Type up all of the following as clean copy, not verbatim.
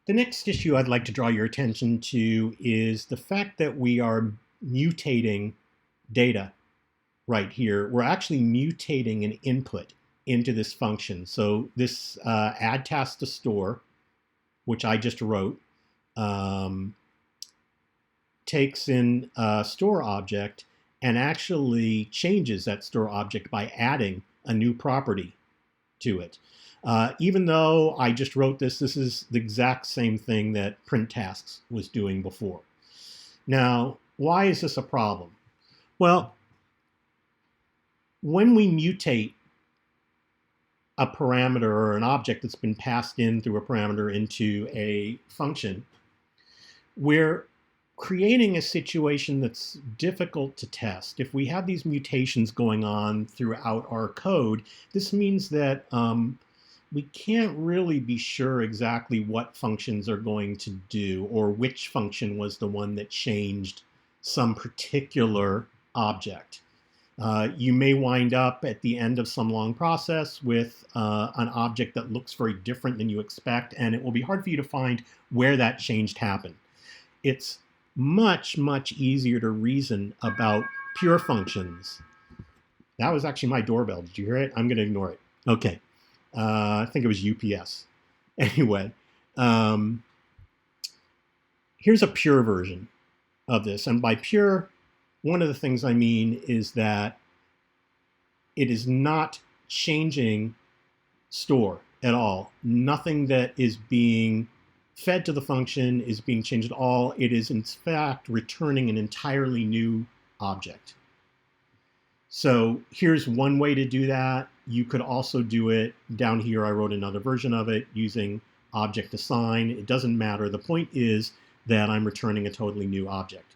The next issue I'd like to draw your attention to is the fact that we are mutating data right here. We're actually mutating an input into this function. So this add task to store, which I just wrote, takes in a store object and actually changes that store object by adding a new property to it. Even though I just wrote this is the exact same thing that print tasks was doing before. Now, why is this a problem? Well, when we mutate a parameter or an object that's been passed in through a parameter into a function, we're creating a situation that's difficult to test. If we have these mutations going on throughout our code, this means that we can't really be sure exactly what functions are going to do or which function was the one that changed some particular object. You may wind up at the end of some long process with an object that looks very different than you expect, and it will be hard for you to find where that change happened. It's much, much easier to reason about pure functions. That was actually my doorbell. Did you hear it? I'm going to ignore it. Okay. I think it was UPS. Anyway, here's a pure version of this. And by pure, one of the things I mean is that it is not changing store at all. Nothing that is being fed to the function is being changed at all. It is in fact returning an entirely new object. So here's one way to do that. You could also do it down here. I wrote another version of it using object assign. It doesn't matter. The point is that I'm returning a totally new object.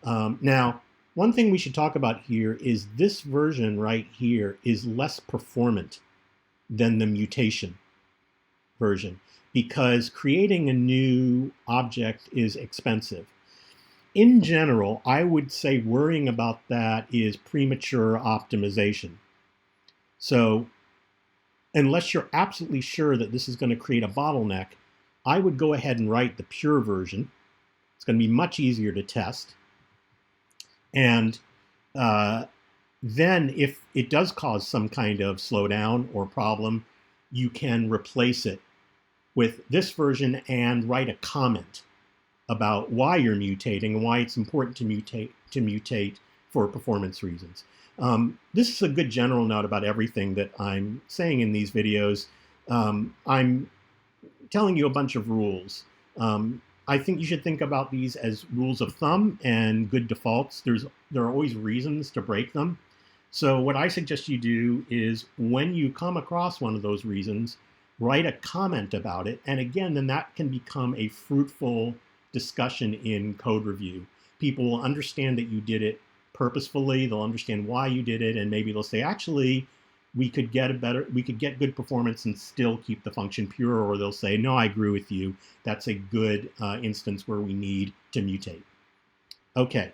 Now, one thing we should talk about here is this version right here is less performant than the mutation version because creating a new object is expensive. In general, I would say worrying about that is premature optimization. So unless you're absolutely sure that this is going to create a bottleneck, I would go ahead and write the pure version. It's going to be much easier to test. And then if it does cause some kind of slowdown or problem, you can replace it with this version and write a comment about why you're mutating and why it's important to mutate for performance reasons. This is a good general note about everything that I'm saying in these videos. I'm telling you a bunch of rules. I think you should think about these as rules of thumb and good defaults. There are always reasons to break them. So what I suggest you do is when you come across one of those reasons, write a comment about it. And again, then that can become a fruitful discussion in code review. People will understand that you did it purposefully. They'll understand why you did it. And maybe they'll say, actually, we could get good performance and still keep the function pure. Or they'll say, no, I agree with you. That's a good instance where we need to mutate. Okay.